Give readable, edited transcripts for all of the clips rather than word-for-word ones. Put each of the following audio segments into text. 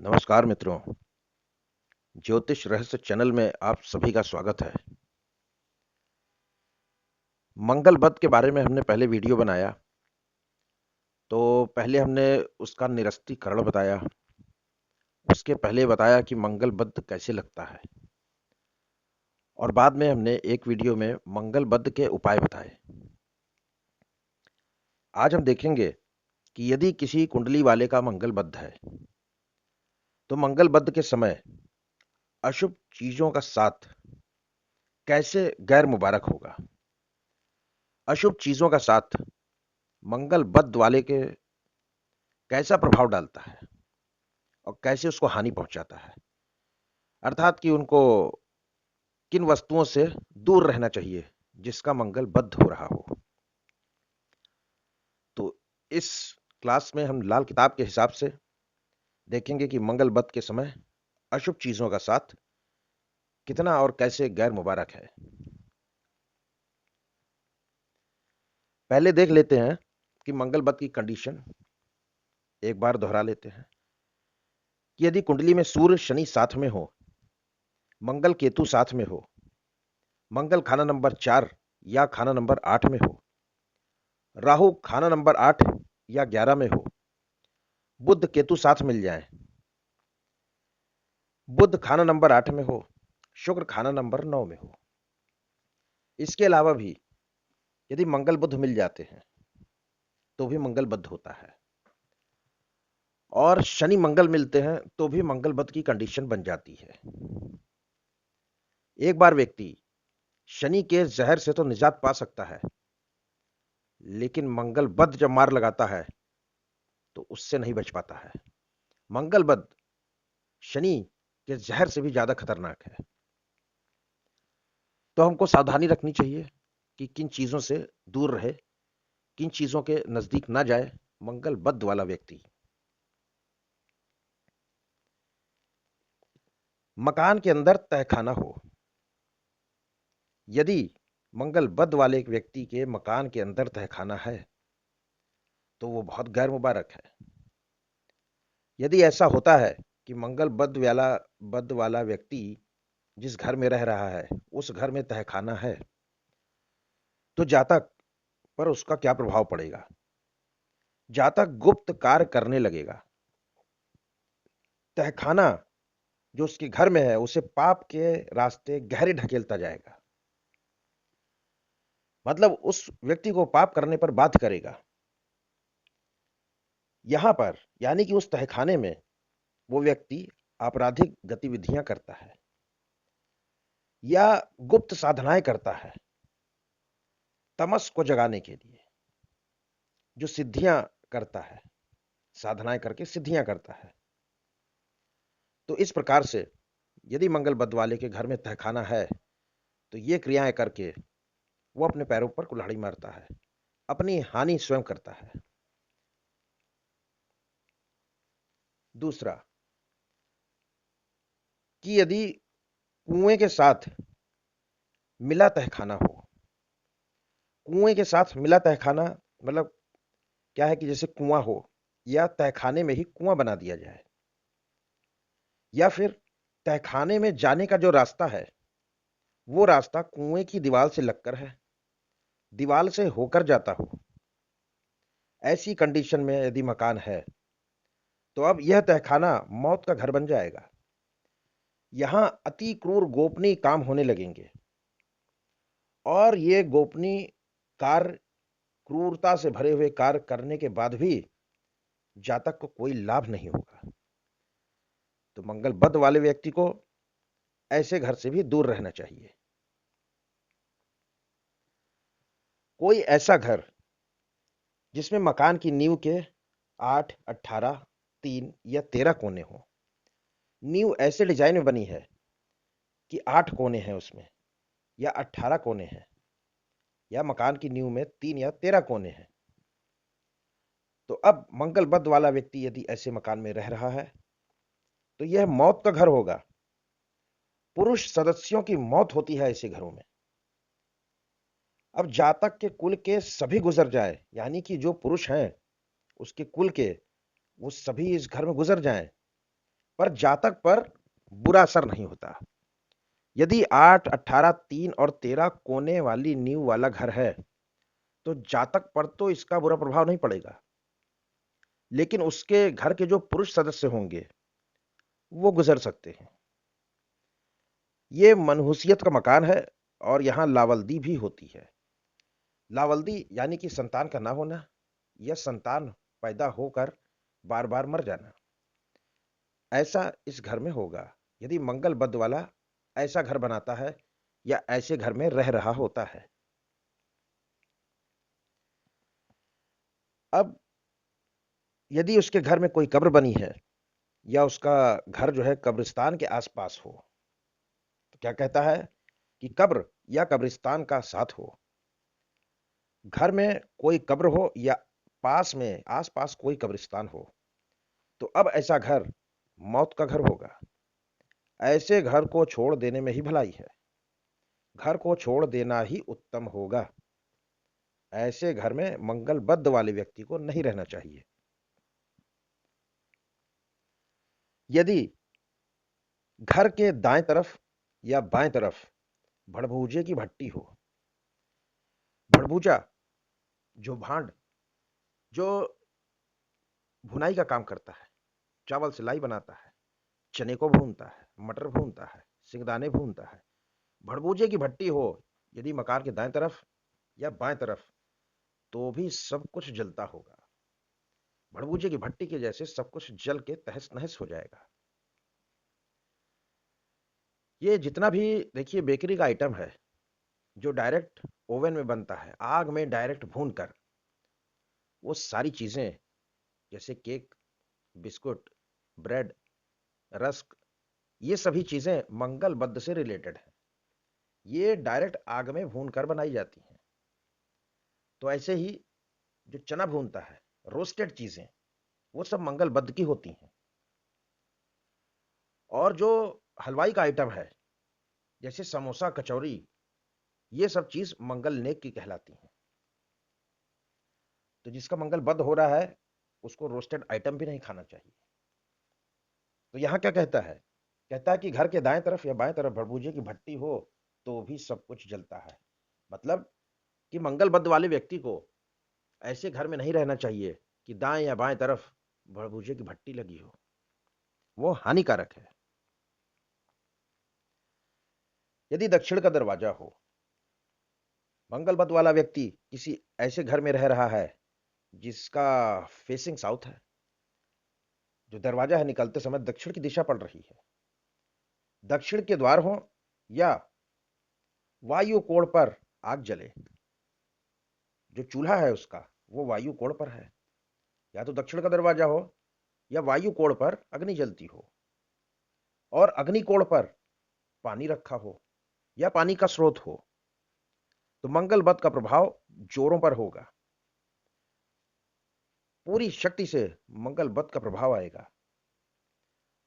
नमस्कार मित्रों, ज्योतिष रहस्य चैनल में आप सभी का स्वागत है। मंगल बद के बारे में हमने पहले वीडियो बनाया, तो पहले हमने उसका निरस्तीकरण बताया। उसके पहले बताया कि मंगल बद कैसे लगता है, और बाद में हमने एक वीडियो में मंगल बद के उपाय बताए। आज हम देखेंगे कि यदि किसी कुंडली वाले का मंगल बद है, तो मंगल बद के समय अशुभ चीजों का साथ कैसे गैर मुबारक होगा। अशुभ चीजों का साथ मंगल बद वाले के कैसा प्रभाव डालता है और कैसे उसको हानि पहुंचाता है, अर्थात कि उनको किन वस्तुओं से दूर रहना चाहिए जिसका मंगल बद्ध हो रहा हो। तो इस क्लास में हम लाल किताब के हिसाब से देखेंगे कि मंगल बद्ध के समय अशुभ चीजों का साथ कितना और कैसे गैर मुबारक है। पहले देख लेते हैं कि मंगल बद्ध की कंडीशन एक बार दोहरा लेते हैं कि यदि कुंडली में सूर्य शनि साथ में हो, मंगल केतु साथ में हो, मंगल खाना नंबर 4 या खाना नंबर 8 में हो, राहु खाना नंबर 8 या 11 में हो, बुध केतु साथ मिल जाए, बुध खाना नंबर 8 में हो, शुक्र खाना नंबर 9 में हो। इसके अलावा भी यदि मंगल बुध मिल जाते हैं तो भी मंगल बद्ध होता है, और शनि मंगल मिलते हैं तो भी मंगल बद्ध की कंडीशन बन जाती है। एक बार व्यक्ति शनि के जहर से तो निजात पा सकता है, लेकिन मंगल बद्ध जब मार लगाता है तो उससे नहीं बच पाता है। मंगल बद्ध शनि के जहर से भी ज्यादा खतरनाक है। तो हमको सावधानी रखनी चाहिए कि किन चीजों से दूर रहे, किन चीजों के नजदीक ना जाए मंगल बद्ध वाला व्यक्ति। मकान के अंदर तहखाना हो। यदि मंगल बद्ध वाले व्यक्ति के मकान के अंदर तहखाना है तो वो बहुत गैर मुबारक है। यदि ऐसा होता है कि मंगल बद्ध वाला व्यक्ति जिस घर में रह रहा है उस घर में तहखाना है, तो जातक पर उसका क्या प्रभाव पड़ेगा। जातक गुप्त कार्य करने लगेगा। तहखाना जो उसके घर में है उसे पाप के रास्ते गहरे ढकेलता जाएगा, मतलब उस व्यक्ति को पाप करने पर बाध्य करेगा। यहां पर यानी कि उस तहखाने में वो व्यक्ति आपराधिक गतिविधियां करता है या गुप्त साधनाएं करता है, तमस को जगाने के लिए जो सिद्धियां करता है, साधनाएं करके सिद्धियां करता है। तो इस प्रकार से यदि मंगल बद्ध वाले के घर में तहखाना है तो ये क्रियाएं करके वो अपने पैरों पर कुल्हाड़ी मारता है, अपनी हानि स्वयं करता है। दूसरा कि यदि कुएं के साथ मिला तहखाना हो। कुएं के साथ मिला तहखाना मतलब क्या है कि जैसे कुआं हो या तहखाने में ही कुआं बना दिया जाए, या फिर तहखाने में जाने का जो रास्ता है वो रास्ता कुएं की दीवार से लगकर है, दीवार से होकर जाता हो। ऐसी कंडीशन में यदि मकान है तो अब यह तहखाना मौत का घर बन जाएगा। यहां अति क्रूर गोपनीय काम होने लगेंगे, और ये गोपनीय कार्य, क्रूरता से भरे हुए कार्य करने के बाद भी जातक को कोई लाभ नहीं होगा। तो मंगल बद्ध वाले व्यक्ति को ऐसे घर से भी दूर रहना चाहिए। कोई ऐसा घर जिसमें मकान की नींव के 8, 18, 3 या 13 कोने हो। नींव ऐसे डिजाइन में बनी है कि 8 कोने हैं उसमें, या 18 कोने हैं, या मकान की नींव में 3 या 13 कोने हैं। तो अब मंगल बद्ध वाला व्यक्ति यदि ऐसे मकान में रह रहा है तो यह मौत का घर होगा। पुरुष सदस्यों की मौत होती है ऐसे घरों में। अब जातक के कुल के सभी गुजर जाए, यानी कि जो पुरुष हैं उसके कुल के वो सभी इस घर में गुजर जाएं, पर जातक पर बुरा असर नहीं होता। यदि 8, 18, 3 और 13 कोने वाली नींव वाला घर है तो जातक पर तो इसका बुरा प्रभाव नहीं पड़ेगा, लेकिन उसके घर के जो पुरुष सदस्य होंगे वो गुजर सकते हैं। ये मनहूसियत का मकान है और यहां लावल्दी भी होती है। लावल्दी यानी कि संतान का ना होना या संतान पैदा होकर बार बार मर जाना। ऐसा इस घर में होगा यदि मंगल बद वाला ऐसा घर बनाता है या ऐसे घर में रह रहा होता है। अब यदि उसके घर में कोई कब्र बनी है या उसका घर जो है कब्रिस्तान के आसपास हो, तो क्या कहता है कि कब्र या कब्रिस्तान का साथ हो। घर में कोई कब्र हो या पास में आसपास कोई कब्रिस्तान हो तो अब ऐसा घर मौत का घर होगा। ऐसे घर को छोड़ देने में ही भलाई है। घर को छोड़ देना ही उत्तम होगा। ऐसे घर में मंगलबद्ध वाले व्यक्ति को नहीं रहना चाहिए। यदि घर के दाएं तरफ या बाएं तरफ भड़भूजे की भट्टी हो। भड़भूजा जो भांड जो भुनाई का काम करता है, चावल से लाई बनाता है, चने को भूनता है, मटर भूनता है, सिंगदाने भूनता है। भड़बूजे की भट्टी हो यदि मकान के दाएं तरफ या बाएं तरफ तो भी सब कुछ जलता होगा। भड़बूजे की भट्टी के जैसे सब कुछ जल के तहस नहस हो जाएगा। ये जितना भी देखिए बेकरी का आइटम है जो डायरेक्ट ओवन में बनता है, आग में डायरेक्ट भून कर, वो सारी चीजें जैसे केक, बिस्कुट, ब्रेड, रस्क, ये सभी चीजें मंगल बद्ध से रिलेटेड है। ये डायरेक्ट आग में भून कर बनाई जाती हैं। तो ऐसे ही जो चना भूनता है, रोस्टेड चीजें, वो सब मंगल बद्ध की होती हैं। और जो हलवाई का आइटम है जैसे समोसा, कचौरी, ये सब चीज मंगल नेक की कहलाती हैं। तो जिसका मंगल बद्ध हो रहा है उसको रोस्टेड आइटम भी नहीं खाना चाहिए। तो यहां क्या कहता है, कहता है कि घर के दाएं तरफ या बाएं तरफ भड़बूजे की भट्टी हो तो भी सब कुछ जलता है। मतलब कि मंगल बद्ध वाले व्यक्ति को ऐसे घर में नहीं रहना चाहिए कि दाएं या बाएं तरफ भड़बूजे की भट्टी लगी हो, वो हानिकारक है। यदि दक्षिण का दरवाजा हो, मंगल बद्ध वाला व्यक्ति किसी ऐसे घर में रह रहा है जिसका फेसिंग साउथ है, जो दरवाजा है निकलते समय दक्षिण की दिशा पड़ रही है, दक्षिण के द्वार हो या वायु कोण पर आग जले, जो चूल्हा है उसका वो वायु कोण पर है, या तो दक्षिण का दरवाजा हो या वायु कोण पर अग्नि जलती हो, और अग्नि कोण पर पानी रखा हो या पानी का स्रोत हो, तो मंगल बद का प्रभाव जोरों पर होगा। पूरी शक्ति से मंगल बद का प्रभाव आएगा।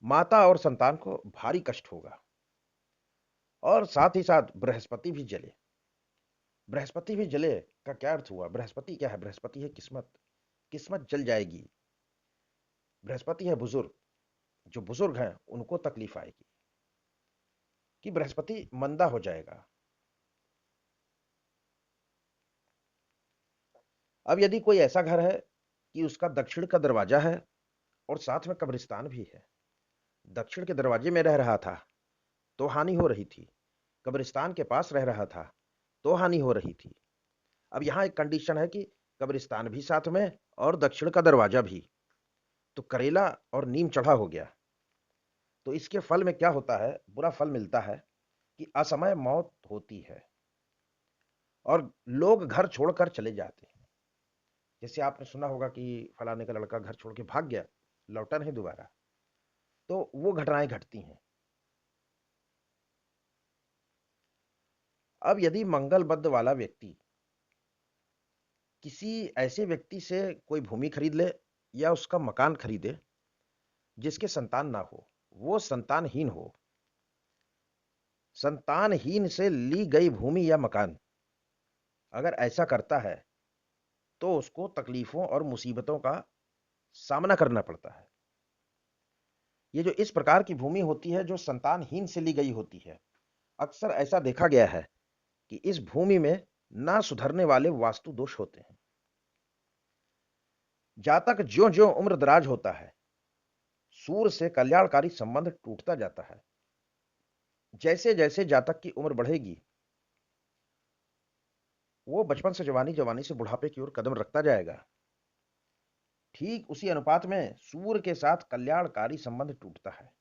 माता और संतान को भारी कष्ट होगा। और साथ ही साथ बृहस्पति भी जले। बृहस्पति भी जले का क्या अर्थ हुआ? बृहस्पति क्या है? बृहस्पति है किस्मत। किस्मत जल जाएगी। बृहस्पति है बुजुर्ग, जो बुजुर्ग हैं उनको तकलीफ आएगी कि बृहस्पति मंदा हो जाएगा। अब यदि कोई ऐसा घर है कि उसका दक्षिण का दरवाजा है और साथ में कब्रिस्तान भी है, दक्षिण के दरवाजे में रह रहा था तो हानि हो रही थी, कब्रिस्तान के पास रह रहा था तो हानि हो रही थी। अब यहां एक कंडीशन है कि कब्रिस्तान भी साथ में और दक्षिण का दरवाजा भी, तो करेला और नीम चढ़ा हो गया। तो इसके फल में क्या होता है? बुरा फल मिलता है कि असमय मौत होती है और लोग घर छोड़कर चले जाते हैं। जैसे आपने सुना होगा कि फलाने का लड़का घर छोड़ के भाग गया, लौटा नहीं दोबारा, तो वो घटनाएं घटती हैं। अब यदि मंगलबद्ध वाला व्यक्ति किसी ऐसे व्यक्ति से कोई भूमि खरीद ले या उसका मकान खरीदे जिसके संतान ना हो, वो संतानहीन हो, संतानहीन से ली गई भूमि या मकान अगर ऐसा करता है तो उसको तकलीफों और मुसीबतों का सामना करना पड़ता है। ये जो इस प्रकार की भूमि होती है जो संतानहीन से ली गई होती है, अक्सर ऐसा देखा गया है कि इस भूमि में ना सुधरने वाले वास्तु दोष होते हैं। जातक ज्यों-ज्यों उम्र दराज होता है, सूर्य से कल्याणकारी संबंध टूटता जाता है। जैसे-जैसे जातक की उम्र बढ़ेगी, वो बचपन से जवानी, जवानी से बुढ़ापे की ओर कदम रखता जाएगा। ठीक उसी अनुपात में सूर्य के साथ कल्याणकारी संबंध टूटता है।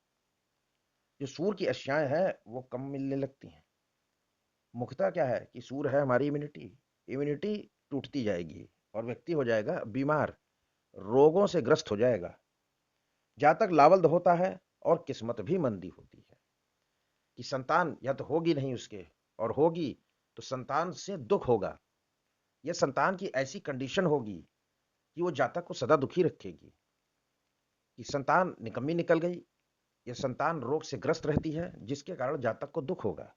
जो सूर्य की अश्याएँ हैं, वो कम मिलने लगती हैं। मुख्यतः क्या है कि सूर्य है हमारी इम्यूनिटी, इम्यूनिटी टूटती जाएगी और व्यक्ति हो जाएगा बीमार, रोगों से ग्रस्त हो जाएगा। जातक लावल्द होता है और किस्मत भी मंदी होती है कि संतान या तो होगी नहीं उसके, और होगी तो संतान से दुख होगा। यह संतान की ऐसी कंडीशन होगी कि वो जातक को सदा दुखी रखेगी कि संतान निकम्मी निकल गई, या संतान रोग से ग्रस्त रहती है जिसके कारण जातक को दुख होगा,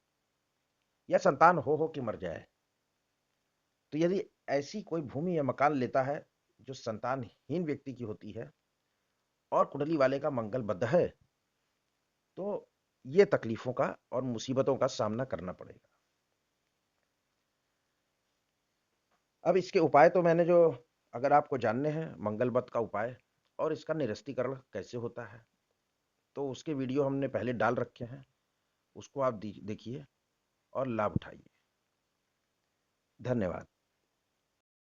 या संतान हो के मर जाए। तो यदि ऐसी कोई भूमि या मकान लेता है जो संतानहीन व्यक्ति की होती है और कुंडली वाले का मंगल बद्ध है, तो ये तकलीफों का और मुसीबतों का सामना करना पड़ेगा। अब इसके उपाय तो मैंने जो, अगर आपको जानने हैं मंगल बद्ध का उपाय और इसका निरस्तीकरण कैसे होता है, तो उसके वीडियो हमने पहले डाल रखे हैं, उसको आप देखिए और लाभ उठाइए। धन्यवाद।